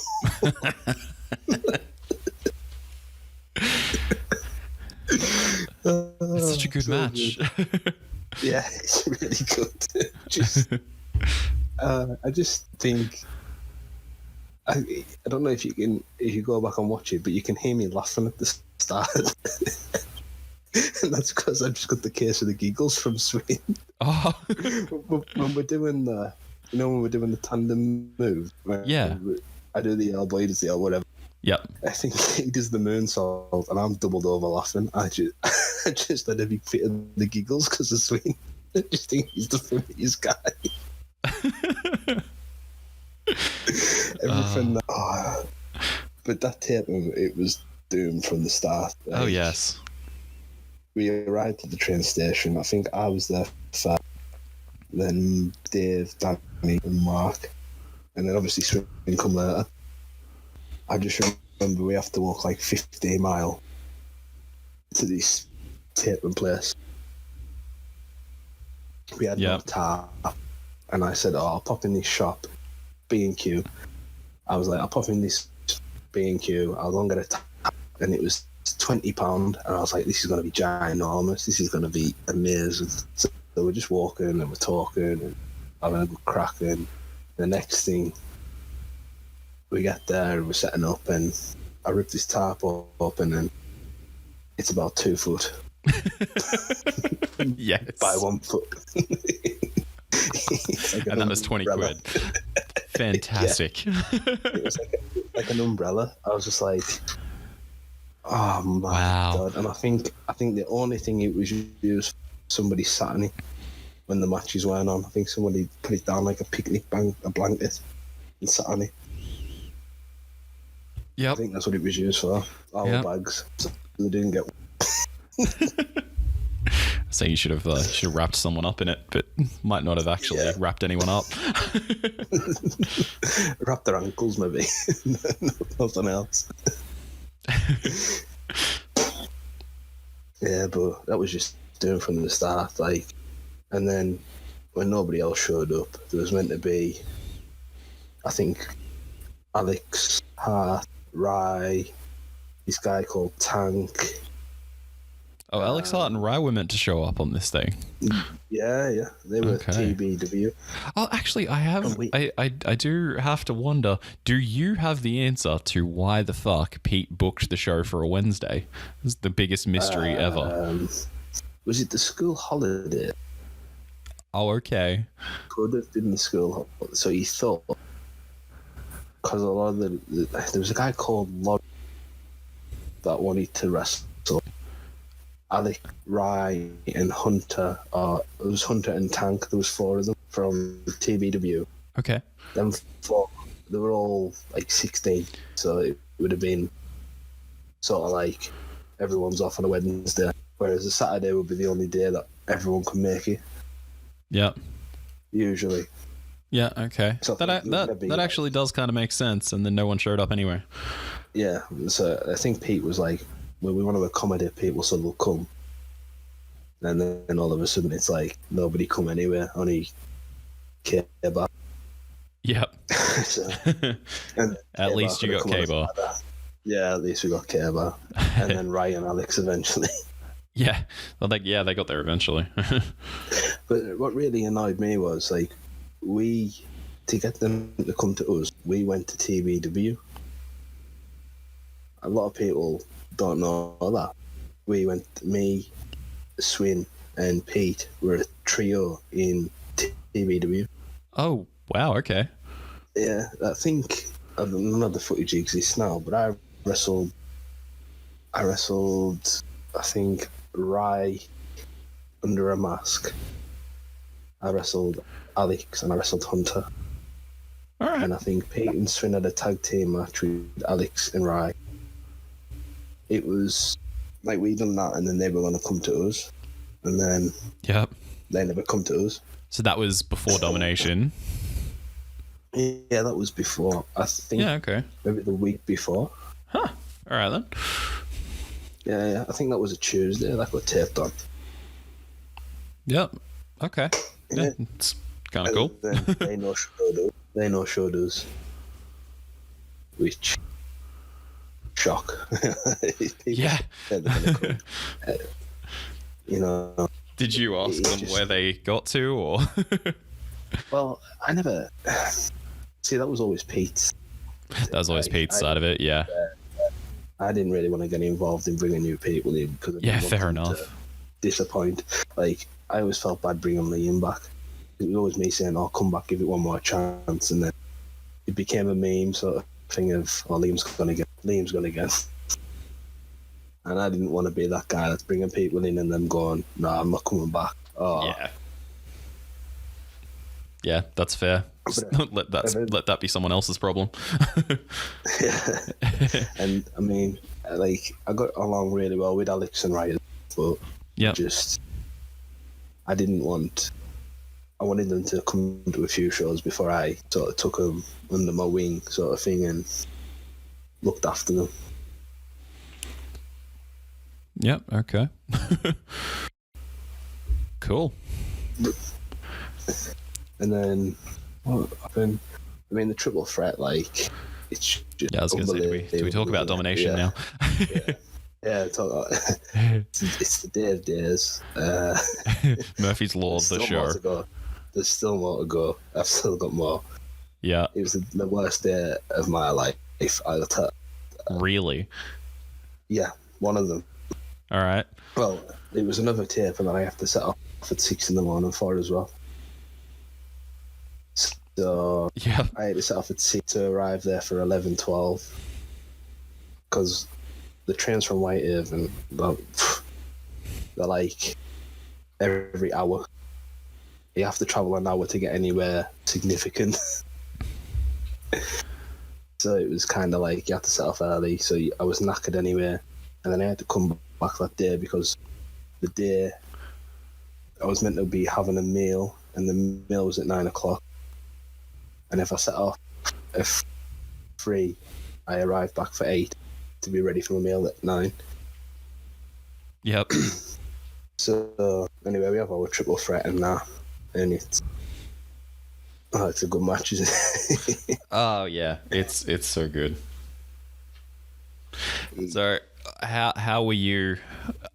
It's such a good match. Good. Yeah, it's really good. I just think I don't know if you go back and watch it, but you can hear me laughing at the start. And that's because I've just got the case of the giggles from Swin. Oh. When we're doing the tandem move, yeah, I do the elbow, he does the elbow, whatever. Yep. I think he does the moonsault, and I'm doubled over laughing. I just had a big fit of the giggles because of Swin. I just think he's the funniest guy. Everything. But that tape, it was doomed from the start. Oh yes. We arrived at the train station. I think I was there first. Then Dave, Danny, and Mark, and then obviously Swin come later. I just remember we have to walk like 50 miles to this taping place. We had no tar, and I said, I'll pop in this shop, B&Q. I was like, I'll pop in this B&Q, I'll go and get a tar. And it was £20, and I was like, this is going to be ginormous, this is going to be amazing. So we're just walking, and we're talking, and having a good crack, and the next thing, we get there and we're setting up, and I rip this tarp open, and it's about 2 foot. Yes. By 1 foot. Like and that was 20 umbrella. Quid. Fantastic. It was like an umbrella. I was just like, oh my God. And I think the only thing it was used, somebody sat on it when the matches went on. I think somebody put it down like a picnic a blanket and sat on it. Yep. I think that's what it was used for. All the bags. So they didn't get So you should have wrapped someone up in it, but might not have actually wrapped anyone up. Wrapped their ankles, maybe. Nothing else. Yeah, but that was just doing from the start, like. And then when nobody else showed up, there was meant to be, I think, Alex, Hart, Rye, this guy called Tank. Oh, Alex Hart and Rye were meant to show up on this thing. Yeah. They were TBW. Oh, actually, I do have to wonder, do you have the answer to why the fuck Pete booked the show for a Wednesday? This is the biggest mystery ever. Was it the school holiday? Oh, okay. Could have been the school holiday. So he thought, because a lot of there was a guy called Laurie that wanted to wrestle. Alec, Rye, and Hunter. It was Hunter and Tank. There was 4 of them from TBW. Okay. Them 4, they were all like 16, so it would have been sort of like everyone's off on a Wednesday, whereas a Saturday would be the only day that everyone can make it. Yeah. Usually. Yeah. Okay. So that actually does kind of make sense, and then no one showed up anyway. Yeah. So I think Pete was like, well, we want to accommodate people so they'll come. And then all of a sudden it's like nobody come anywhere, only K-Bar. Yep. So, at least you got K-Bar. Yeah, at least we got K-Bar. And then Ryan and Alex eventually. Yeah. Well, they got there eventually. But what really annoyed me was, like, to get them to come to us, we went to TBW. A lot of people don't know that. We went, me, Swin, and Pete were a trio in TBW. Oh, wow, okay. Yeah, I think none of the footage exists now, but I wrestled. I wrestled, I think, Rye under a mask. I wrestled Alex and I wrestled Hunter. All right. And I think Pete and Swin had a tag team match with Alex and Rye. It was like we done that, and then they were going to come to us, and then they never come to us. So that was before Domination. Yeah, that was before. I think. Yeah. Okay. Maybe the week before. Huh. All right then. Yeah. I think that was a Tuesday. That got taped on. Yep. Okay. Yeah. It's kind of cool. Then they no showed us. Which shock. Yeah. You know. Did you ask them where they got to, or? Well, I never. See, that was always Pete's. That was always Pete's side of it, yeah. I didn't really want to get involved in bringing new people in because I didn't want fair them enough. to disappoint. Like, I always felt bad bringing Liam back. It was always me saying, "I'll come back, give it one more chance," and then it became a meme sort of thing of, "Oh, Liam's gonna get," and I didn't want to be that guy that's bringing people in and then going, "No, I'm not coming back." Oh, yeah, that's fair. Let that be someone else's problem. Yeah. And I mean, like, I got along really well with Alex and Ryan, but I wanted them to come to a few shows before I sort of took them under my wing, sort of thing, and looked after them. Yep. Okay. Cool. And then what happened? I mean, the triple threat, like, it's just I was going to say, do we talk about Domination now? It's the day of days. Murphy's Law of the show. There's still more to go. I've still got more. Yeah. It was the worst day of my life. Really? Yeah, one of them. All right. Well, it was another tape, and then I have to set off at 6 a.m. for as well. So I had to set off at 6 to arrive there for 11:12 because the trains from Whitehaven, they're like every hour. You have to travel an hour to get anywhere significant. So it was kind of like you had to set off early, so I was knackered anyway, and then I had to come back that day because the day I was meant to be having a meal, and the meal was at 9 o'clock. And if I set off at 3, I arrived back for 8 to be ready for a meal at 9. Yep. So anyway, we have our triple threat and that, and it's a good match, isn't it? Oh yeah, it's so good. So how were you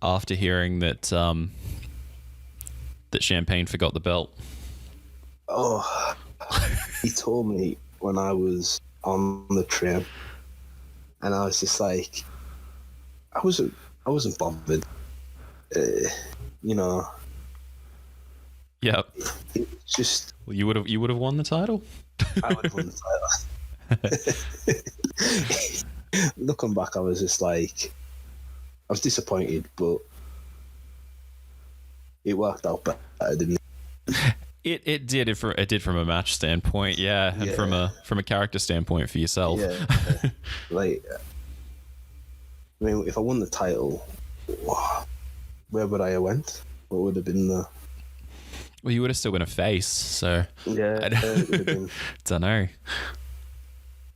after hearing that that Champagne forgot the belt? Oh, he told me when I was on the train, and I was just like, I wasn't bothered, you know. Yep. It's just, well, you would have won the title. I would have won the title. Looking back, I was just like, I was disappointed, but it worked out better, didn't it? It did from a match standpoint, and from a character standpoint for yourself. Yeah, like, I mean, if I won the title, where would I have went? What would have been the? Well, you would have still been a face, so yeah. Don't know.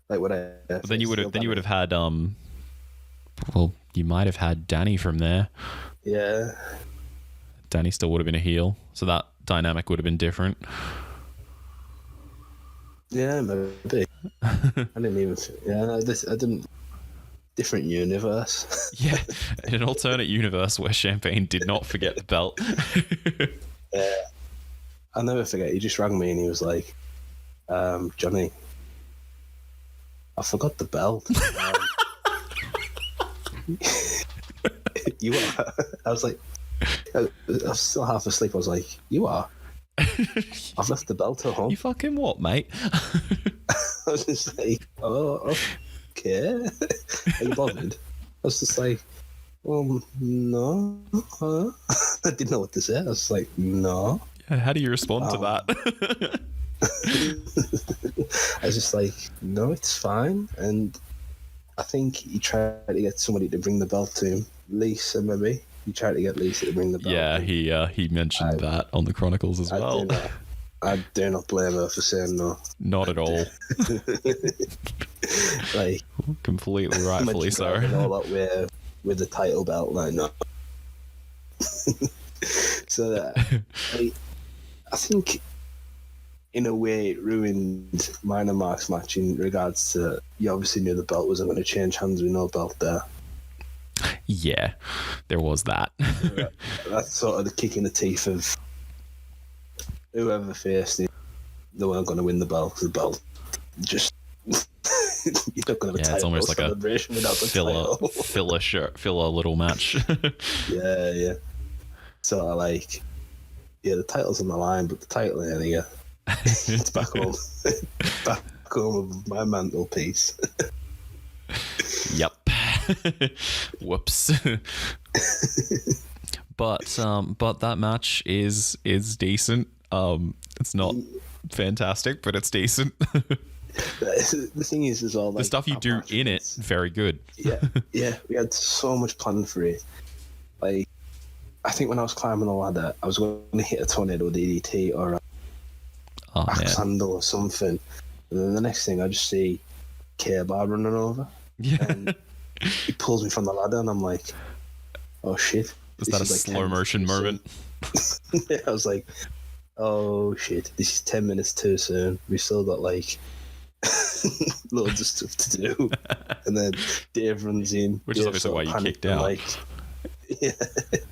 Like, would I? But then you would have had well, you might have had Danny from there. Yeah. Danny still would have been a heel, so that dynamic would have been different. Yeah, maybe. I didn't even. Yeah, I didn't. Different universe. Yeah, in an alternate universe where Champagne did not forget the belt. Yeah, I'll never forget. He just rang me and he was like, "Jonny, I forgot the belt." You are? I was like, I was still half asleep. I was like, "You are?" I've left the belt at home. You fucking what, mate? I was just like, oh. care. Are you bothered? I was just like, well, no. Huh? I didn't know what to say. I was like, no. Yeah, how do you respond to that? I was just like, no, it's fine. And I think he tried to get somebody to bring the belt to him. Lisa, maybe. He tried to get Lisa to bring the belt. Yeah, he mentioned that on the Chronicles as well. I do not blame her for saying no. Not at all. Like, completely rightfully so. All that way with the title belt, like, no. So that, I think, in a way, it ruined mine and Mark's match in regards to, you obviously knew the belt wasn't going to change hands with no belt there. Yeah, there was that. That's sort of the kick in the teeth of whoever faced it. They weren't going to win the belt. The belt just you're not going to have a it's almost like a filler little match. yeah. So like, the title's on the line, but the title ain't here. It's back home. Back home with my mantelpiece. Yep. Whoops. But that match is decent. It's not fantastic, but it's decent. The thing is all like, the stuff you do in it, very good. Yeah. We had so much planned for it. Like, I think when I was climbing the ladder, I was going to hit a tornado DDT or a axe handle or something, and then the next thing I just see K-Bar running over. Yeah. And he pulls me from the ladder, and I'm like, oh shit. Was that a slow motion moment? Yeah, I was like, oh shit, this is 10 minutes too soon. We've still got like loads of stuff to do. And then Dave runs in. Which is obviously why you kicked out. Like, yeah,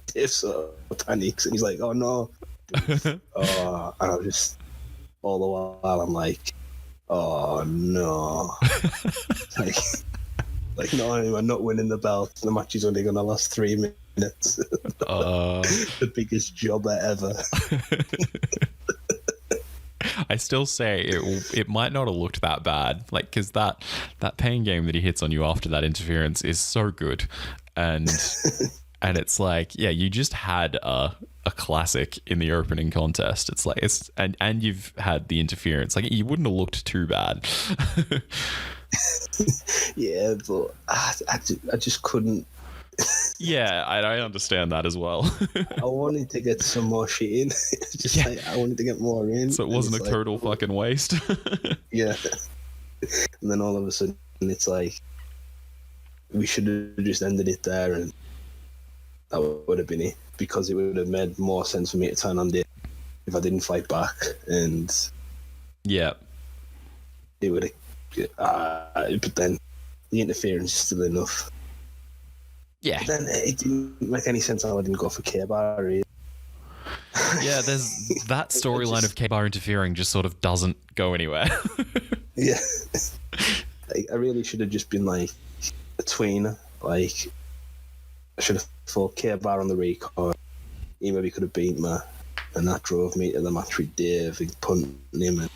Dave sort of panics and he's like, oh no. And I was just, all the while I'm like, oh no. Like, no, I'm not winning the belt. The match is only going to last 3 minutes. The biggest jobber ever. I still say it might not have looked that bad, like, because that pain game that he hits on you after that interference is so good, and it's like, yeah, you just had a classic in the opening contest. It's like and you've had the interference. Like, you wouldn't have looked too bad. Yeah, but I just couldn't. Yeah, I understand that as well. I wanted to get some more shit in. Like, I wanted to get more in. So it wasn't a total fucking waste. Yeah. And then all of a sudden it's like, we should have just ended it there, and that would have been it, because it would have made more sense for me to turn on Dave if I didn't fight back, and yeah, it would have. But then the interference is still enough. Yeah. But then it didn't make any sense how I didn't go for K-Bar either. Yeah, there's that storyline of K-Bar interfering just sort of doesn't go anywhere. Yeah. Like, I really should have just been like a tweener. Like, I should have fought K-Bar on the record. He maybe could have beat me, and that drove me to the match with Dave and punting him. And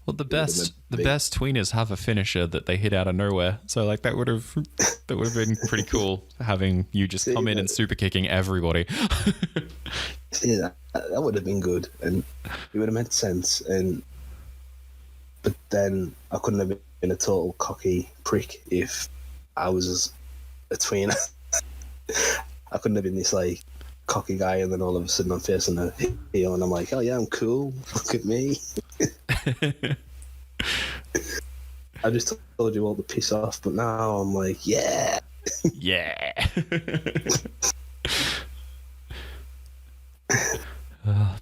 well, the best tweeners have a finisher that they hit out of nowhere. So like that would have been pretty cool, having you just come in and super kicking everybody. Yeah, that would have been good, and it would have made sense. But then I couldn't have been a total cocky prick if I was a tweener. I couldn't have been this like cocky guy, and then all of a sudden I'm facing a heel, and I'm like, oh yeah, I'm cool. Look at me. I just told you all to piss off, but now I'm like, yeah. Yeah.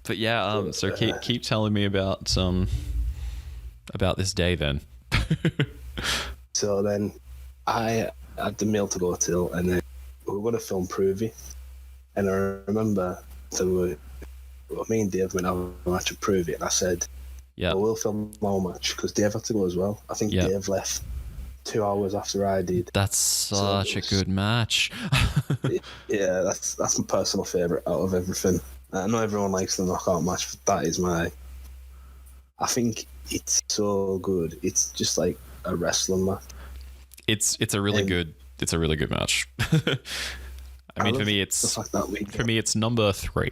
But yeah, so keep telling me about this day then. So then I had the meal to go to, and then we were going to film Provy, and I remember me and Dave went out a match of Provy, and I said, yeah, we'll film our match, because Dave had to go as well. I think Dave left 2 hours after I did. That's such a good match. Yeah, that's my personal favourite out of everything. I know everyone likes the knockout match, but that is I think it's so good. It's just like a wrestling match. It's a really good match. I mean, for me, it's number 3.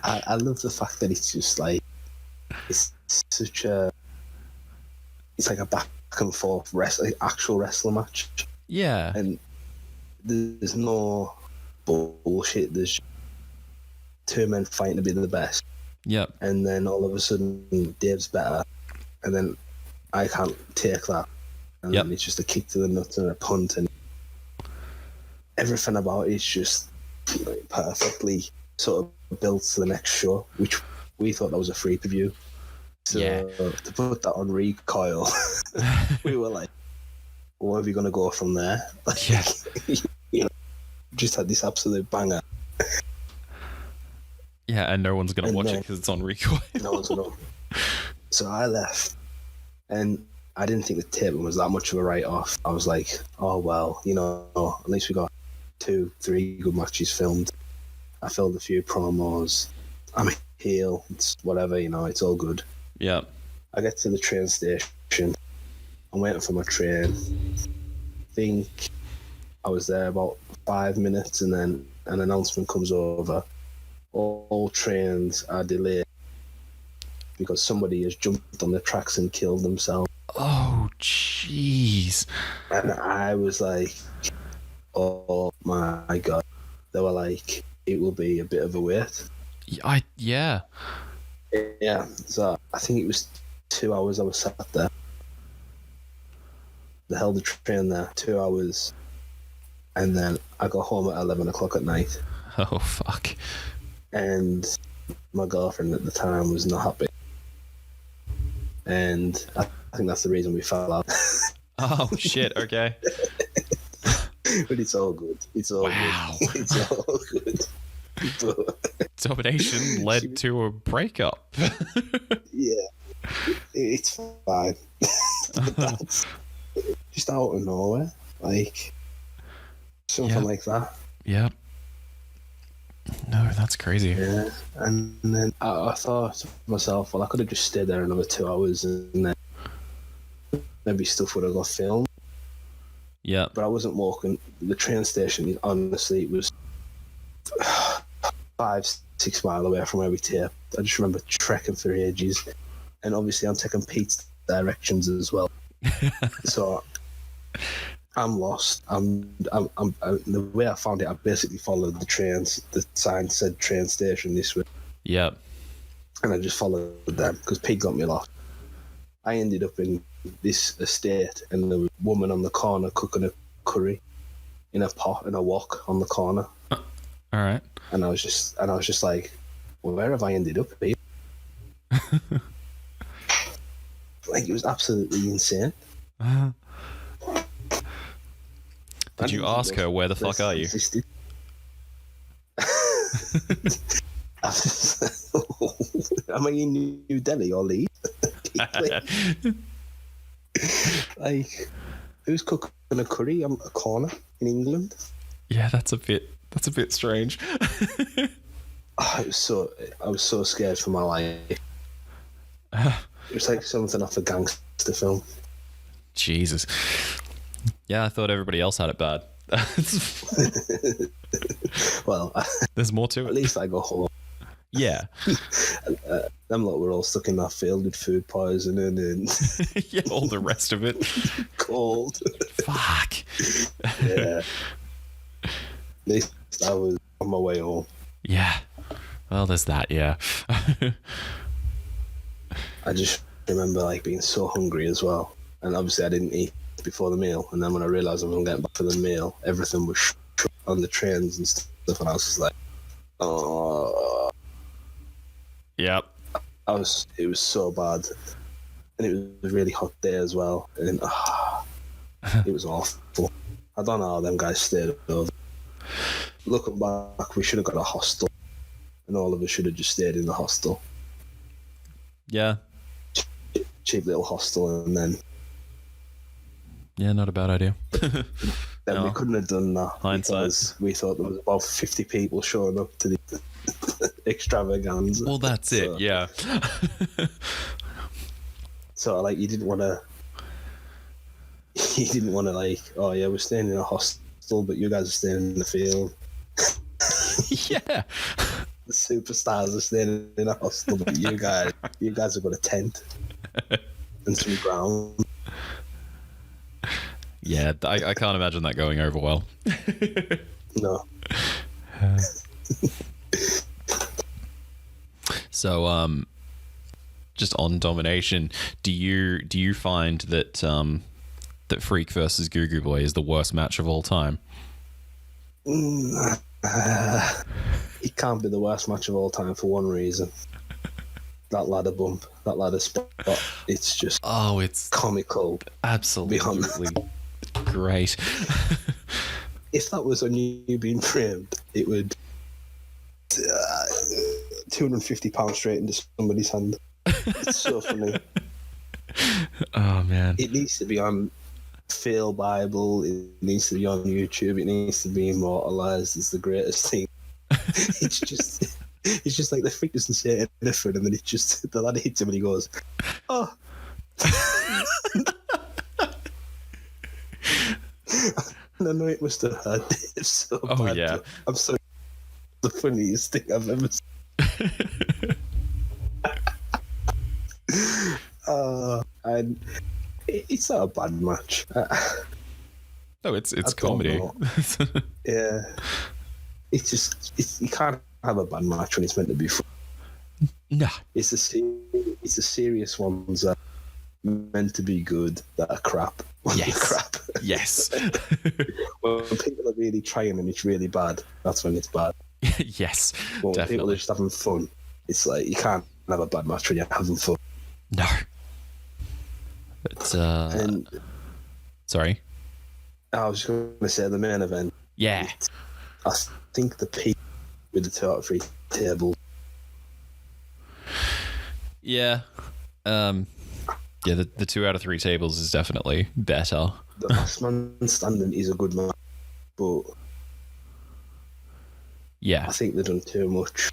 I love the fact that it's just like it's like a back and forth actual wrestling match. Yeah, and there's no bullshit. There's 2 men fighting to be the best. Yep. And then all of a sudden, Dave's better, and then I can't take that. And then it's just a kick to the nuts and a punt, and everything about it is just like perfectly sort of built to the next show, which we thought that was a free preview. So to put that on Recoil, we were like, where are we going to go from there? Like, you know, just had this absolute banger. Yeah, and no one's going to watch it because it's on Recoil. No one's going to. So I left, and I didn't think the taping was that much of a write-off. I was like, oh, well, you know, at least we got 2-3 good matches filmed. I filmed a few promos. I'm a heel. It's whatever, you know, it's all good. Yeah. I get to the train station. I'm waiting for my train. I think I was there about 5 minutes, and then an announcement comes over. All trains are delayed because somebody has jumped on the tracks and killed themselves. Oh, jeez. And I was like, oh my God. They were like, it will be a bit of a wait. Yeah. Yeah, so I think it was 2 hours I was sat there. They held the train there 2 hours, and then I got home at 11 o'clock at night. Oh, fuck. And my girlfriend at the time was not happy. And I think that's the reason we fell out. Oh, shit, okay. But it's all good. It's all good. It's all good. Domination led to a breakup. Yeah, it's fine. That's just out of nowhere, like something like that. Yep. No, that's crazy. Yeah, and then I thought to myself, well, I could have just stayed there another 2 hours, and then maybe stuff would have got filmed. Yeah, but I wasn't walking. The train station, honestly, it was 5-6 miles away from where we taped. I just remember trekking for ages, and obviously I'm taking Pete's directions as well. So I'm lost. I'm the way I found it, I basically followed the trains. The sign said train station this way. Yep. And I just followed them because Pete got me lost. I ended up in this estate, and there was a woman on the corner cooking a curry in a pot in a wok on the corner. All right. And I was just like, well, where have I ended up here? Like, it was absolutely insane. Did you ask her, where the fuck are you? Am I in New Delhi or Leeds? Like, who's cooking a curry on a corner in England? Yeah, that's a bit strange. I was so scared for my life. It was like something off a gangster film. Jesus. Yeah, I thought everybody else had it bad. Well, there's more to it. At least I go home. Yeah. Them lot were all stuck in that field with food poisoning and yeah, all the rest of it. Cold. Fuck. Yeah. At least I was on my way home. Yeah. Well, there's that, yeah. I just remember like being so hungry as well. And obviously I didn't eat before the meal. And then when I realised I wasn't getting back for the meal, everything was on the trains and stuff. And I was just like, oh. Yep. It was so bad. And it was a really hot day as well. And it was awful. I don't know how them guys stayed over. Looking back, we should have got a hostel. And all of us should have just stayed in the hostel. Yeah. Cheap little hostel, and then... Yeah, not a bad idea. Then no. we couldn't have done that. Hindsight. Because we thought there was about 50 people showing up to the extravaganza. Well, that's it, yeah. So, like, you didn't want to... he didn't want to like, oh yeah, we're staying in a hostel, but you guys are staying in the field. Yeah. The superstars are staying in a hostel, but you guys have got a tent and some ground. Yeah, I can't imagine that going over well. No. So, just on Domination, do you find that that Freak versus Goo Goo Boy is the worst match of all time? It can't be the worst match of all time for one reason. That ladder bump, that ladder spot, it's just it's comical. Absolutely great. If that was on you being framed, it would £250 straight into somebody's hand. It's so funny. Oh man, it needs to be on Fail Bible. It needs to be on YouTube. It needs to be immortalized as the greatest thing. It's just like the Freak doesn't say anything, and then it's just the lad hits him and he goes, "Oh." And I know it must have hurt Dave so bad. Oh yeah, I'm sorry. The funniest thing I've ever seen. And it's not a bad match. No, it's comedy. Yeah, you can't have a bad match when it's meant to be fun. No, it's the serious ones that are meant to be good that are crap. Yes, crap. Yes. When people are really trying and it's really bad, that's when it's bad. Yes, when definitely. People are just having fun. It's like you can't have a bad match when you're having fun. No. But sorry. I was just going to say the main event. Yeah. I think the peak with the 2 out of 3 tables. Yeah. Yeah, the 2 out of 3 tables is definitely better. The last man standing is a good match, but yeah, I think they've done too much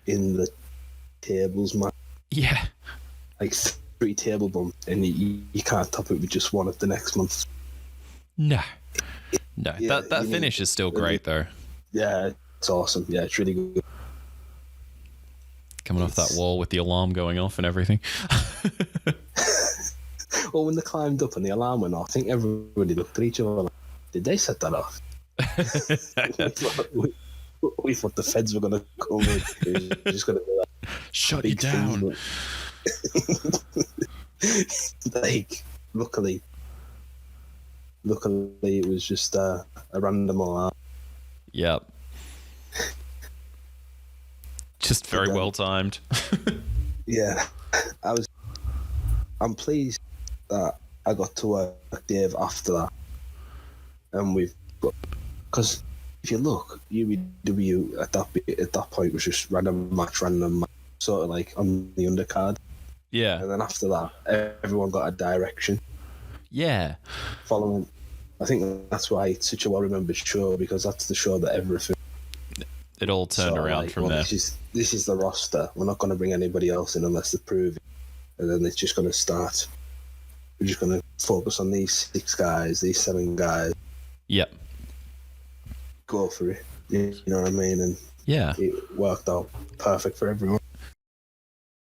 in the tables match. Yeah. Like 3 table bumps, and you can't top it with just one of the next month. No. Yeah, that finish is still great though. Yeah, it's awesome. Yeah, it's really good. Coming off that wall with the alarm going off and everything. Well, when they climbed up and the alarm went off, I think everybody looked at each other like, did they set that off? we thought the feds were going to come in. Just going to do that. Shut you down. Like, luckily it was just a random alarm. Yep. Just very well timed. Yeah, I'm pleased that I got to work Dave after that, and because if you look, UEW at that point was just random match, sort of like on the undercard. Yeah, and then after that, everyone got a direction. Yeah, following. I think that's why it's such a well-remembered show, because that's the show that everything. It all turned around from there. This is the roster. We're not going to bring anybody else in unless they prove it. And then it's just going to start. We're just going to focus on these 6 guys, these 7 guys. Yep. Go for it. You know what I mean? And yeah, it worked out perfect for everyone.